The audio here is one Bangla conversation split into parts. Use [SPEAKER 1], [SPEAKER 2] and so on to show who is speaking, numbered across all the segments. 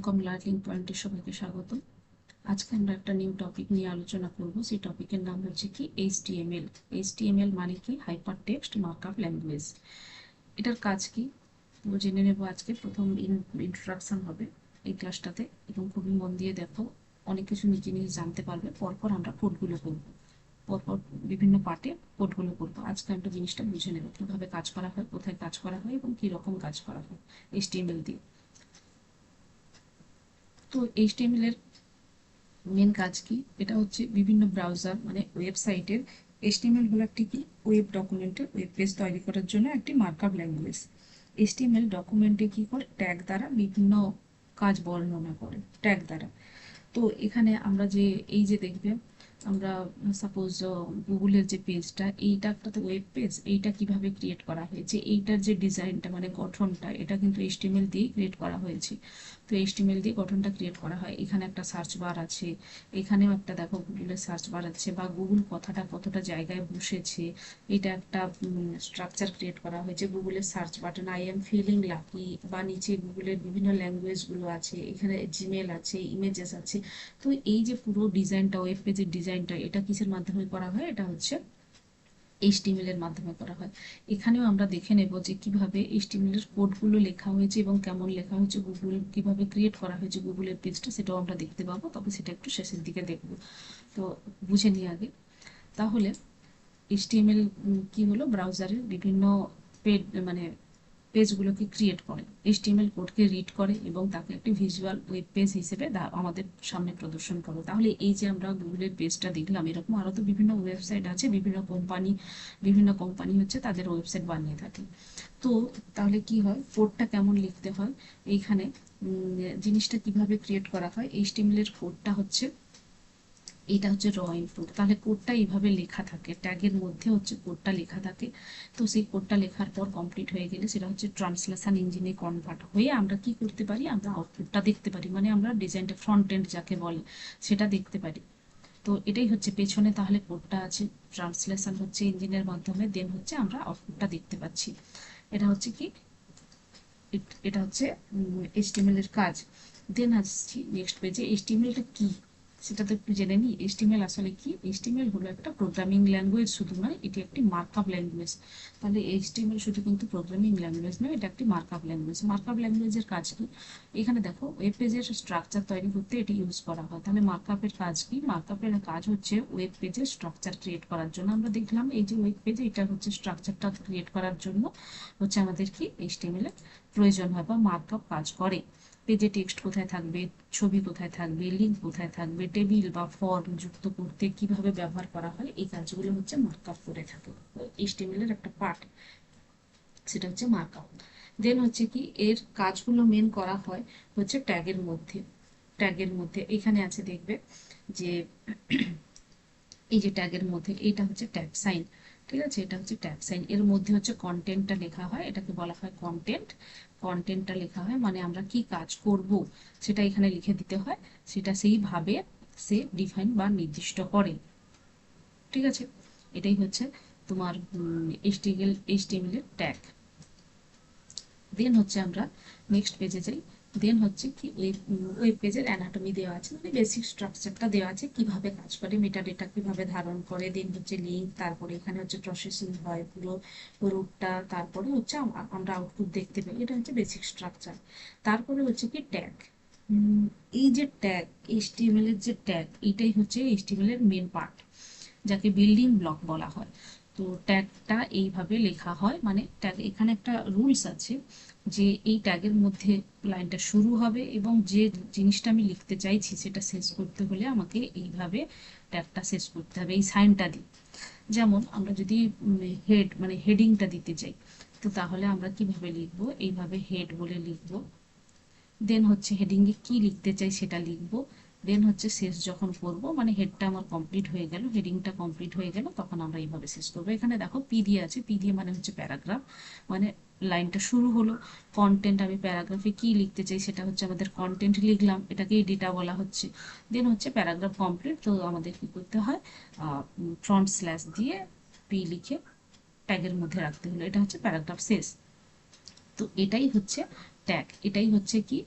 [SPEAKER 1] কম লার্নিং পয়েন্টে সবাইকে স্বাগত। আজকে আমরা একটা নিউ টপিক নিয়ে আলোচনা করব। সেই টপিকের নাম হচ্ছে কি HTML। HTML মানে কি হাইপার টেক্সট মার্কআপ ল্যাঙ্গুয়েজ। এটার কাজ কি জেনে নেব আজকে। প্রথম ইন্ট্রোডাকশন হবে এই ক্লাসটাতে, এবং খুবই মন দিয়ে দেখো, অনেক কিছু জিনিস জানতে পারবে। পরপর আমরা কোডগুলো করবো, পরপর বিভিন্ন পার্টে কোডগুলো করবো। আজকে আমরা জিনিসটা বুঝে নেব কিভাবে কাজ করা হয়, কোথায় কাজ করা হয় এবং কি রকম কাজ করা হয় HTML দিয়ে। তো HTML এর মেন কাজ কি? এটা হচ্ছে বিভিন্ন ব্রাউজার মানে ওয়েবসাইটের HTML হলো একটি কি ওয়েব ডকুমেন্টের ওয়েব পেজ তৈরি করার জন্য একটি মার্কআপ ল্যাঙ্গুয়েজ। HTML ডকুমেন্টে কি করে ট্যাগ দ্বারা বিভিন্ন কাজ বর্ণনা করে ট্যাগ দ্বারা। তো এখানে আমরা যে এই যে দেখবে, আমরা সাপোজ গুগলের যে পেজটা, এইটা একটা তো ওয়েব পেজ, এইটা কিভাবে ক্রিয়েট করা হয়েছে, এইটার যে ডিজাইনটা মানে গঠনটা, এটা কিন্তু HTML দিয়ে ক্রিয়েট করা হয়েছে। তো HTML দিয়ে গঠনটা ক্রিয়েট করা হয়। এখানে একটা সার্চ বার আছে, এখানেও একটা দেখো গুগলের সার্চ বার আছে, বা গুগল কথাটা কতটা জায়গায় বসেছে, এটা একটা স্ট্রাকচার ক্রিয়েট করা হয়েছে। গুগলের search button I am feeling lucky, বা নিচে গুগলের বিভিন্ন ল্যাঙ্গুয়েজগুলো আছে, এখানে জিমেল আছে, ইমেজেস আছে। তো এই যে পুরো ডিজাইনটা, ওয়েব পেজের ডিজাইনটা, এটা কিসের মাধ্যমে করা হয়? এটা হচ্ছে HTML এর মাধ্যমে করা হয়। এখানেও আমরা দেখে নেব যে কিভাবে HTML এর কোডগুলো লেখা হয়েছে এবং কেমন লেখা হয়েছে, গুগল কিভাবে ক্রিয়েট করা হয়েছে গুগলের পেজটা, সেটাও আমরা দেখতে পাবো। তবে সেটা একটু শেষের দিকে দেখব। তো বুঝে নিই আগে। তাহলে HTML কি হলো? ব্রাউজারের বিভিন্ন পেজ মানে পেজগুলোকে ক্রিয়েট করে, HTML কোডকে রিড করে এবং তাকে একটি ভিজুয়াল ওয়েব পেজ হিসেবে আমাদের সামনে প্রদর্শন করে। তাহলে এই যে আমরা গুগলের পেজটা দেখলাম, এরকম আরও তো বিভিন্ন ওয়েবসাইট আছে, বিভিন্ন কোম্পানি হচ্ছে তাদের ওয়েবসাইট বানিয়ে থাকে। তো তাহলে কি হয়, কোডটা কেমন লিখতে হয়? এইখানে জিনিসটা কিভাবে ক্রিয়েট করা হয়, HTML এর কোডটা হচ্ছে, এটা হচ্ছে র ইনপুট। তাহলে কোডটা এইভাবে লেখা থাকে, ট্যাগের মধ্যে হচ্ছে কোডটা লেখা থাকে। তো সেই কোডটা লেখার পর কমপ্লিট হয়ে গেলে সেটা হচ্ছে ট্রান্সলেশন ইঞ্জিনে কনভার্ট হয়ে আমরা কি করতে পারি, আমরা আউটপুটটা দেখতে পারি, মানে আমরা ডিজাইনটা ফ্রন্ট এন্ড যাকে বলে সেটা দেখতে পারি। তো এটাই হচ্ছে পেছনে তাহলে কোডটা আছে, ট্রান্সলেশন হচ্ছে ইঞ্জিনের মাধ্যমে, দেন হচ্ছে আমরা আউটপুটটা দেখতে পাচ্ছি। এটা হচ্ছে কি, এটা হচ্ছে HTML এর কাজ। দেন আসছি নেক্সট পেজে। HTML টা কি সেটা তো একটু জেনে নিই। HTML আসলে কি? HTML হলো একটা প্রোগ্রামিং ল্যাঙ্গুয়েজ, শুধু নয়, এটি একটি মার্কআপ ল্যাঙ্গুয়েজ। তাহলে HTML শুধু কিন্তু প্রোগ্রামিং ল্যাঙ্গুয়েজ নয়, এটা একটি মার্কআপ ল্যাঙ্গুয়েজ। মার্কআপ ল্যাঙ্গুয়েজের কাজ কি? এখানে দেখো ওয়েব পেজের স্ট্রাকচার তৈরি করতে এটি ইউজ করা হয়। তাহলে মার্কআপের কাজ কি? মার্কআপের কাজ হচ্ছে ওয়েব পেজের স্ট্রাকচার ক্রিয়েট করার জন্য। আমরা দেখলাম এই যে ওয়েব পেজে, এটা হচ্ছে স্ট্রাকচারটা ক্রিয়েট করার জন্য হচ্ছে আমাদের কি HTML এর প্রয়োজন হয় বা মার্কআপ কাজ করে। পেজে টেক্সট কোথায় থাকবে, ছবি কোথায় থাকবে, লিঙ্ক কোথায় থাকবে, টেবিল বা ফর্ম যুক্ত করতে কিভাবে ব্যবহার করা হয়, এই কাজগুলো হচ্ছে মার্কআপ করে থাকে। HTML এর একটা পার্ট, সেটা হচ্ছে মার্কআপ। দেন হচ্ছে কি, এর কাজগুলো মেন করা হয় হচ্ছে ট্যাগের মধ্যে। ট্যাগের মধ্যে এখানে আছে দেখবে যে এই যে ট্যাগের মধ্যে, এইটা হচ্ছে ট্যাগ সাইন। ঠিক আছে, এটা হচ্ছে ট্যাগ সাইন। এর মধ্যে হচ্ছে কন্টেন্টটা লেখা হয়, এটাকে বলা হয় কন্টেন্ট। কন্টেন্টটা লেখা হয় মানে আমরা কি কাজ করব সেটা এখানে লিখে দিতে হয়, সেটা সেইভাবে সে ডিফাইন বা নির্দিষ্ট করে। ঠিক আছে, এটাই হচ্ছে তোমার HTML এর ট্যাগ। দেন হচ্ছে আমরা নেক্সট পেজে যাই। দেন হচ্ছে কি, ওয়েব পেজের অ্যানাটমি দেওয়া আছে, মানে বেসিক স্ট্রাকচারটা দেওয়া আছে, কিভাবে কাজ করে, মেটা ডেটা কিভাবে ধারণ করে। দেন হচ্ছে লিঙ্ক, তারপরে এখানে হচ্ছে প্রসেসিং হয় পুরো রুটটা, তারপরে হচ্ছে আমরা আউটপুট দেখতে পাই। এটা হচ্ছে বেসিক স্ট্রাকচার। তারপরে হচ্ছে কি ট্যাগ। এই যে ট্যাগ, HTML এর যে ট্যাগ, এটাই হচ্ছে HTML এর মেন পার্ট, যাকে বিল্ডিং ব্লক বলা হয়। তো ট্যাগটা এইভাবে লেখা হয়, মানে ট্যাগ, এখানে একটা রুলস আছে যে এই ট্যাগের মধ্যে লাইনটা শুরু হবে এবং যে জিনিসটা আমি লিখতে চাইছি সেটা শেষ করতে হলে আমাকে এইভাবে ট্যাগটা শেষ করতে হবে, এই সাইনটা দিই। যেমন আমরা যদি হেড মানে হেডিংটা দিতে চাই, তো তাহলে আমরা কিভাবে লিখবো? এইভাবে হেড বলে লিখবো। দেন হচ্ছে হেডিংয়ে কি লিখতে চাই সেটা লিখবো। দেন হচ্ছে শেষ যখন করব, মানে হেডটা আমার কমপ্লিট হয়ে গেল, হেডিংটা কমপ্লিট হয়ে গেল, তখন আমরা এইভাবে শেষ করবো। এখানে দেখো পি দিয়ে আছে, পি দিয়ে মানে হচ্ছে প্যারাগ্রাফ, মানে লাইনটা শুরু হলো। কন্টেন্ট, আমি প্যারাগ্রাফে কি লিখতে চাই সেটা হচ্ছে আমাদের কন্টেন্ট লিখলাম, এটাকেই ডেটা বলা হচ্ছে। দেন হচ্ছে প্যারাগ্রাফ কমপ্লিট, তো আমাদের কি করতে হয়, ফ্রন্ট স্ল্যাশ দিয়ে পি লিখে ট্যাগের মধ্যে রাখতে হলো। এটা হচ্ছে প্যারাগ্রাফ শেষ। তো এটাই হচ্ছে ট্যাগ, এটাই হচ্ছে কি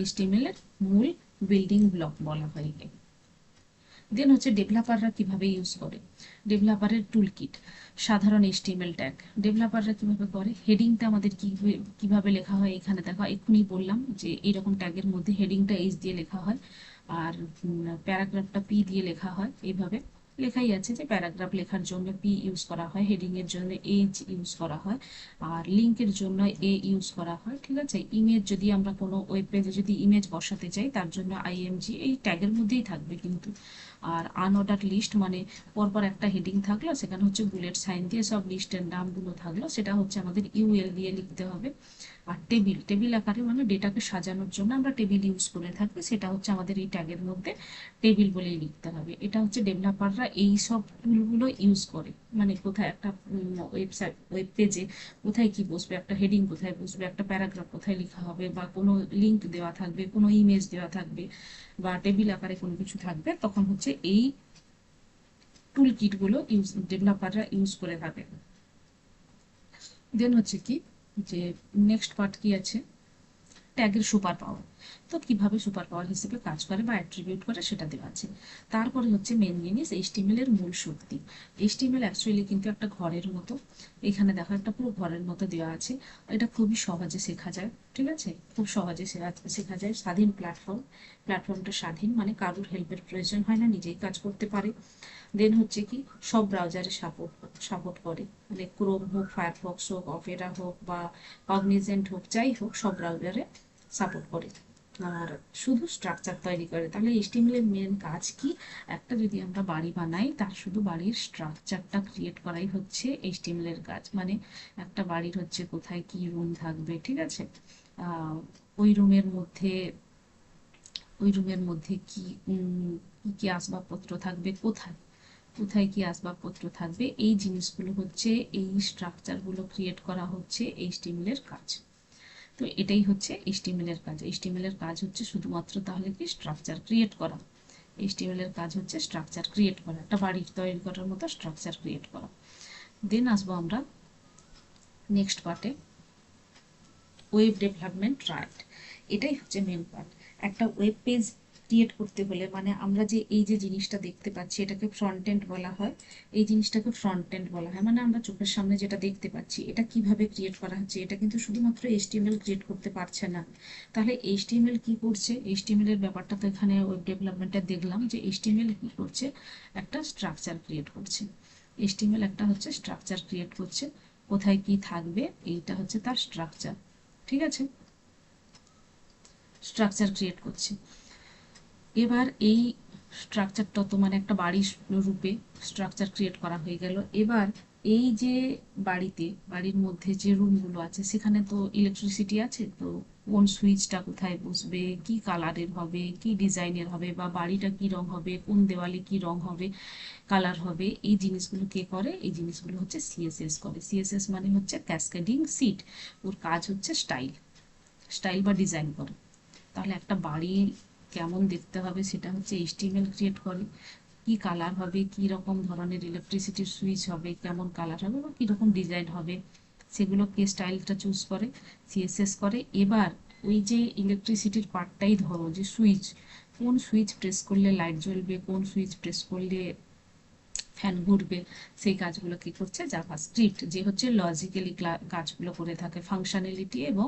[SPEAKER 1] HTML এর মূল বিল্ডিং ব্লক বলা হয় একে। দেন হচ্ছে ডেভেলপাররা কিভাবে ইউজ করে, ডেভেলপারের টুল কিট, সাধারণ HTML ট্যাগ ডেভেলপাররা কিভাবে করে, হেডিংটা আমাদের কিভাবে লেখা হয় এখানে দেখো, এক্ষুনি বললাম যে এইরকম ট্যাগের মধ্যে হেডিংটা H দিয়ে লেখা হয় আর প্যারাগ্রাফটা P দিয়ে লেখা হয়। এইভাবে লেখাই আছে যে প্যারাগ্রাফ লেখার জন্য P ইউজ করা হয়, হেডিং এর জন্য H ইউজ করা হয়, আর লিঙ্কের জন্য A ইউজ করা হয়। ঠিক আছে, ইমেজ যদি আমরা কোনো ওয়েব পেজে যদি ইমেজ বসাতে চাই তার জন্য IMG এই ট্যাগের মধ্যেই থাকবে কিন্তু। আর আনঅর্ডার লিস্ট মানে পরপর একটা হেডিং থাকলো, সেখানে হচ্ছে বুলেট সাইন দিয়ে সব লিস্টের নামগুলো থাকলো, সেটা হচ্ছে আমাদের UL দিয়ে লিখতে হবে। আর টেবিল, টেবিল আকারে মানে ডেটাকে সাজানোর জন্য আমরা টেবিল ইউজ করে থাকি, সেটা হচ্ছে আমাদের এই ট্যাগের মধ্যে টেবিল বলেই লিখতে হবে। এটা হচ্ছে ডেভেলপাররা এই সব টুলগুলো ইউজ করে, মানে কোথায় একটা ওয়েবসাইট ওয়েব পেজে কোথায় কি বসবে, একটা হেডিং কোথায় বসবে, একটা প্যারাগ্রাফ কোথায় লেখা হবে, বা কোনো লিঙ্ক দেওয়া থাকবে, কোনো ইমেজ দেওয়া থাকবে, বা টেবিল আকারে কোনো কিছু থাকবে, তখন হচ্ছে এই টুল কিটগুলো ডেভেলপাররা ইউজ করে থাকে। দেন হচ্ছে কি যে নেক্সট পার্ট কি আছে, ট্যাগের সুপার পাওয়ার। তো কিভাবে সুপার পাওয়ার হিসেবে কাজ করে বা অ্যাট্রিবিউট করে সেটা দেওয়া আছে। তারপরে হচ্ছে মেন জিনিস HTML এর মূল শক্তি। HTML অ্যাকচুয়ালি কিন্তু একটা ঘরের মতো, এখানে দেখো একটা পুরো ঘরের মতো দেওয়া আছে। এটা খুবই সহজে শেখা যায়, ঠিক আছে, খুব সহজে শেখা যায়। স্বাধীন প্ল্যাটফর্ম, প্ল্যাটফর্মটা স্বাধীন মানে কারোর হেল্পের প্রয়োজন হয় না, নিজেই কাজ করতে পারে। দেন হচ্ছে কি সব ব্রাউজারে সাপোর্ট করে, মানে ক্রোম হোক, ফায়ারফক্স হোক, অপেরা হোক বা কগনিজেন্ট হোক, যাই হোক সব ব্রাউজারে সাপোর্ট করে। আর শুধু স্ট্রাকচার তৈরি করে। তাহলে HTML এর মেন কাজ কি, একটা যদি আমরা বাড়ি বানাই তার শুধু বাড়ির স্ট্রাকচারটা ক্রিয়েট করাই হচ্ছে HTML এর কাজ। মানে একটা বাড়ির হচ্ছে কোথায় কি রুম থাকবে, ঠিক আছে, ওই রুমের মধ্যে কি কি আসবাবপত্র থাকবে, কোথায় কোথায় কি আসবাবপত্র থাকবে, এই জিনিসগুলো হচ্ছে, এই স্ট্রাকচারগুলো ক্রিয়েট করা হচ্ছে HTML এর কাজ। তো এটাই হচ্ছে HTML এর কাজ। HTML এর কাজ হচ্ছে শুধুমাত্র তাহলে কি স্ট্রাকচার ক্রিয়েট করা। HTML এর কাজ হচ্ছে স্ট্রাকচার ক্রিয়েট করা, একটা বাড়ি তৈরি করার মতো স্ট্রাকচার ক্রিয়েট করা। দেন আসবো আমরা নেক্সট পার্টে, ওয়েব ডেভেলপমেন্ট রাইট। এটাই হচ্ছে মেন পার্ট। একটা ওয়েব পেজ ক্রিয়েট করতে হলে মানে আমরা যে এই যে জিনিসটা দেখতে পাচ্ছি এটাকে ফ্রন্ট এন্ড বলা হয়, এই জিনিসটাকে ফ্রন্ট এন্ড বলা হয়। মানে আমরা চোখের সামনে যেটা দেখতে পাচ্ছি এটা কিভাবে ক্রিয়েট করা হচ্ছে, এটা কিন্তু শুধুমাত্র HTML ক্রিয়েট করতে পারছে না। তাহলে HTML কি করছে, HTML এর ব্যাপারটা তো এখানে ওয়েব ডেভেলপমেন্টে দেখলাম যে HTML কি করছে, একটা স্ট্রাকচার ক্রিয়েট করছে। HTML একটা হচ্ছে স্ট্রাকচার ক্রিয়েট করছে, কোথায় কি থাকবে এইটা হচ্ছে তার স্ট্রাকচার, ঠিক আছে, স্ট্রাকচার ক্রিয়েট করছে। এবার এই স্ট্রাকচারটা তো মানে একটা বাড়ির রূপে স্ট্রাকচার ক্রিয়েট করা হয়ে গেল। এবার এই যে বাড়ির মধ্যে যে রুমগুলো আছে সেখানে তো ইলেকট্রিসিটি আছে, তো কোন সুইচটা কোথায় বসবে, কি কালারের হবে, কি ডিজাইনের হবে, বা বাড়িটা কি রং হবে, কোন দেওয়ালে কি রং হবে, কালার হবে, এই জিনিসগুলো কে করে, এই জিনিসগুলো হচ্ছে CSS করে। CSS মানে হচ্ছে ক্যাসকেডিং সিট, ওর কাজ হচ্ছে স্টাইল বা ডিজাইন করে। তাহলে একটা বাড়ি কেমন দেখতে হবে সেটা হচ্ছে HTML ক্রিয়েট করে, কি কালার হবে, কি রকম ধরনের ইলেকট্রিসিটির সুইচ হবে, কেমন কালার হবে বা কীরকম ডিজাইন হবে, সেগুলোকে স্টাইলটা চুজ করে CSS করে। এবার ওই যে ইলেকট্রিসিটির পার্টটাই ধরো যে সুইচ, কোন সুইচ প্রেস করলে লাইট জ্বলবে, কোন সুইচ প্রেস করলে ফ্যান ঘুরবে, সেই কাজগুলো কি করছে জাভাস্ক্রিপ্ট, যে হচ্ছে লজিক্যালি কাজগুলো করে থাকে, ফাংশনালিটি এবং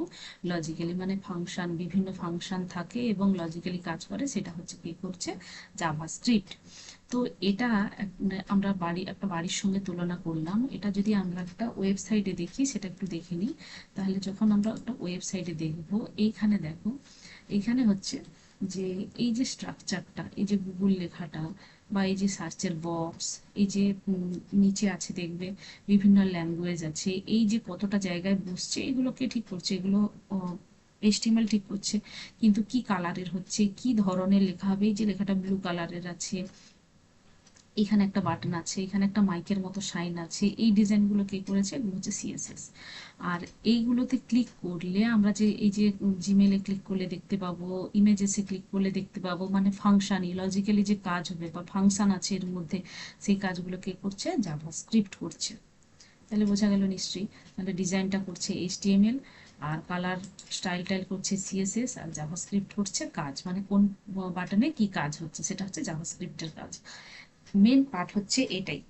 [SPEAKER 1] লজিক্যালি মানে ফাংশন, বিভিন্ন ফাংশন থাকে এবং লজিক্যালি কাজ করে, সেটা হচ্ছে কি করছে জাভাস্ক্রিপ্ট। তো এটা আমরা একটা বাড়ির সঙ্গে তুলনা করলাম। এটা যদি আমরা একটা ওয়েবসাইটে দেখি, সেটা একটু দেখে নিই। তাহলে যখন আমরা একটা ওয়েবসাইটে দেখব, এইখানে দেখো, এইখানে হচ্ছে যে এই যে স্ট্রাকচারটা, এই যে গুগল লেখাটা বা এই যে সার্চের বক্স, এই যে নিচে আছে দেখবে বিভিন্ন ল্যাঙ্গুয়েজ আছে, এই যে কতটা জায়গায় বসছে এগুলোকে ঠিক করছে, এগুলো HTML ঠিক করছে। কিন্তু কি কালারের হচ্ছে, কি ধরনের লেখা হবে, এই যে লেখাটা ব্লু কালারের আছে, এখানে একটা বাটন আছে, এখানে একটা মাইকের মতো সাইন আছে, এই ডিজাইনগুলো কে করেছে, এগুলো হচ্ছে CSS। আর এইগুলোতে ক্লিক করলে আমরা যে এই যে জিমেলে ক্লিক করলে দেখতে পাবো, ইমেজেসে ক্লিক করলে দেখতে পাবো, মানে ফাংশানই লজিক্যালি যে কাজ হবে বা ফাংশন আছে এর মধ্যে, সেই কাজগুলো কে করছে জাভাস্ক্রিপ্ট করছে। তাহলে বোঝা গেল নিশ্চয়ই। তাহলে ডিজাইনটা করছে HTML, আর কালার স্টাইল টাইল করছে সিএসএস, আর জাভাস্ক্রিপ্ট করছে কাজ, মানে কোন বাটনে কি কাজ হচ্ছে সেটা হচ্ছে জাভাস্ক্রিপ্টের কাজ। মেন পার্ট হচ্ছে এটাই।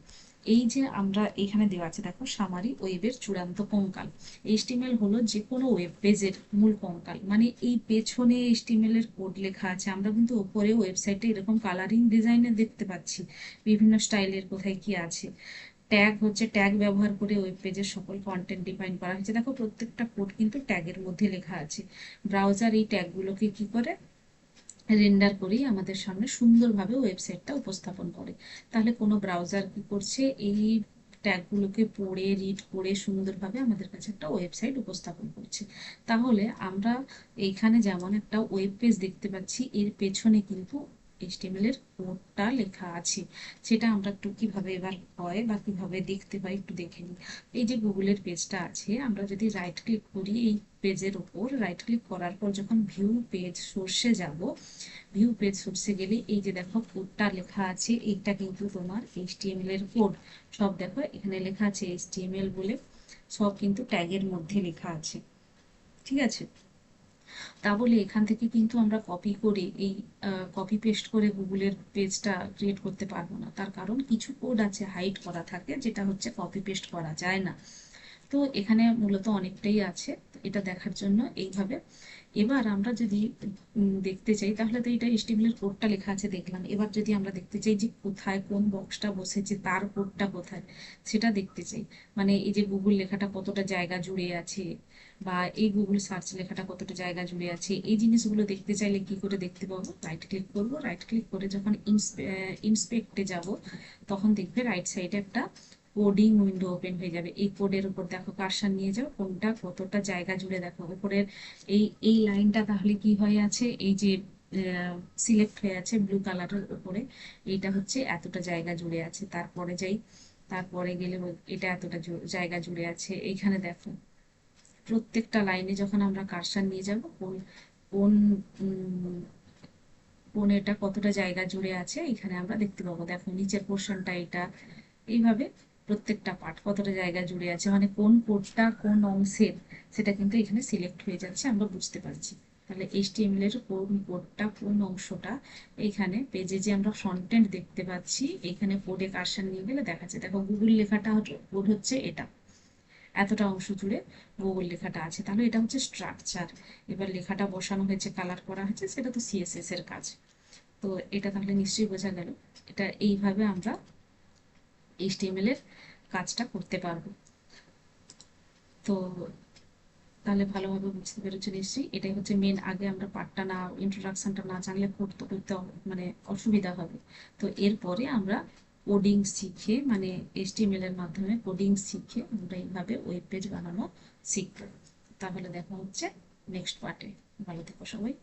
[SPEAKER 1] এই যে আমরা এখানে দেওয়া আছে দেখো সামারি ওয়েবের চূড়ান্ত কঙ্কাল। এইচটিএমএল হলো যে কোনো ওয়েব পেজের মূল কঙ্কাল, মানে এই পেছনে এইচটিএমএল এর কোড লেখা আছে। আমরা কিন্তু ওপরে ওয়েবসাইটে এরকম কালারিং ডিজাইনে দেখতে পাচ্ছি বিভিন্ন স্টাইলের কোথায় কি আছে। ট্যাগ হচ্ছে, ট্যাগ ব্যবহার করে ওয়েব পেজের সকল কন্টেন্ট ডিফাইন করা হয়েছে। দেখো প্রত্যেকটা কোড কিন্তু ট্যাগের মধ্যে লেখা আছে। ব্রাউজার এই ট্যাগগুলোকে কি করে রেন্ডার করেই আমাদের সামনে সুন্দরভাবে ওয়েবসাইটটা উপস্থাপন করে। তাহলে কোনো ব্রাউজার কি করছে, এই ট্যাগগুলোকে পড়ে রিড করে সুন্দরভাবে আমাদের কাছে একটা ওয়েবসাইট উপস্থাপন করছে। তাহলে আমরা এইখানে যেমন একটা ওয়েব পেজ দেখতে পাচ্ছি, এর পেছনে কিন্তু এইচটিএমএল এর কোডটা লেখা আছে। সেটা আমরা একটু কিভাবে এবার হয় বা কিভাবে দেখতে পাই একটু দেখে নিই। এই যে গুগলের পেজটা আছে, আমরা যদি রাইট ক্লিক করি এই পেজের উপর, রাইট ক্লিক করার পর যখন ভিউ পেজ সোর্সে যাব, ভিউ পেজ সোর্সে গেলে এই যে দেখো কোডটা লেখা আছে, এইটা কিন্তু তোমার এইচটিএমএল এর কোড। সব দেখো এখানে লেখা আছে এইচটিএমএল বলে, সব কিন্তু ট্যাগের মধ্যে লেখা আছে। ঠিক আছে, তা বলে এখান থেকে কিন্তু আমরা কপি করে এই কপি পেস্ট করে গুগলের পেজটা ক্রিয়েট করতে পারবো না। তার কারণ কিছু কোড আছে হাইড করা থাকে, যেটা হচ্ছে কপি পেস্ট করা যায় না। তো এখানে মূলত অনেকটাই আছে, এটা দেখার জন্য এইভাবে। এবার আমরা যদি দেখতে চাই, তাহলে তো এটা এইচটিএমএল এর কোডটা লেখা আছে দেখলাম। এবার যদি আমরা দেখতে চাই যে কোথায় কোন বক্সটা বসেছে, তার কোডটা কোথায় সেটা দেখতে চাই, মানে এই যে গুগল লেখাটা কতটা জায়গা জুড়ে আছে, বা এই গুগল সার্চ লেখাটা কতটা জায়গা জুড়ে আছে, এই জিনিসগুলো দেখতে চাইলে কি করে দেখতে পাবো? রাইট ক্লিক করবো, রাইট ক্লিক করে যখন ইন্সপেক্টে যাব, তখন দেখবে রাইট সাইডে একটা কোডিং উইন্ডো ওপেন হয়ে যাবে। এই কোডের উপর দেখো কার্সার নিয়ে যাও, কোনটা কতটা জায়গা জুড়ে দেখো উপরের এই এই লাইনটা তাহলে কি হয়ে আছে, এই যে সিলেক্ট হয়ে আছে ব্লু কালারের উপরে, এইটা হচ্ছে এতটা জায়গা জুড়ে আছে। তারপরে যাই, তারপরে গেলে এটা এতটা জায়গা জুড়ে আছে। এইখানে দেখো প্রত্যেকটা লাইনে যখন আমরা কার্সার নিয়ে যাব, কোন কোন উম, কোন এটা কতটা জায়গা জুড়ে আছে এখানে আমরা দেখতে পাবো। দেখো নিচের পোর্শনটা এটা, এইভাবে প্রত্যেকটা পার্ট কতটা জায়গা জুড়ে আছে, মানে কোন কোডটা কোন অংশের সেটা কিন্তু এখানে সিলেক্ট হয়ে যাচ্ছে, আমরা বুঝতে পারছি। তাহলে এইচটিএমএল এর কোন কোডটা কোন অংশটা এখানে পেজে যে আমরা ফ্রন্ট এন্ড দেখতে পাচ্ছি, এখানে কোডে কার্সর নিয়ে গেলে দেখা যাচ্ছে। দেখো গুগল লেখাটা কোড হচ্ছে এটা, এতটা অংশ জুড়ে গুগল লেখাটা আছে। তাহলে এটা হচ্ছে স্ট্রাকচার। এবার লেখাটা বসানো হয়েছে, কালার করা হয়েছে, সেটা তো সিএসএস এর কাজ। তো এটা তাহলে নিশ্চয়ই বোঝা গেল, এটা এইভাবে আমরা এইচটিএমএল এর কাজটা করতে পারবো। তো তাহলে ভালোভাবে বুঝতে পেরেছো নিশ্চয়ই। এটাই হচ্ছে মেন। আগে আমরা পার্টটা না, ইন্ট্রোডাকশনটা না জানলে করতে করতে মানে অসুবিধা হবে। তো এরপরে আমরা কোডিং শিখে, মানে এইচটিএমএল এর মাধ্যমে কোডিং শিখে আমরা এইভাবে ওয়েব পেজ বানানো শিখবো। তাহলে দেখা হচ্ছে নেক্সট পার্টে। ভালো থেকো সবাই।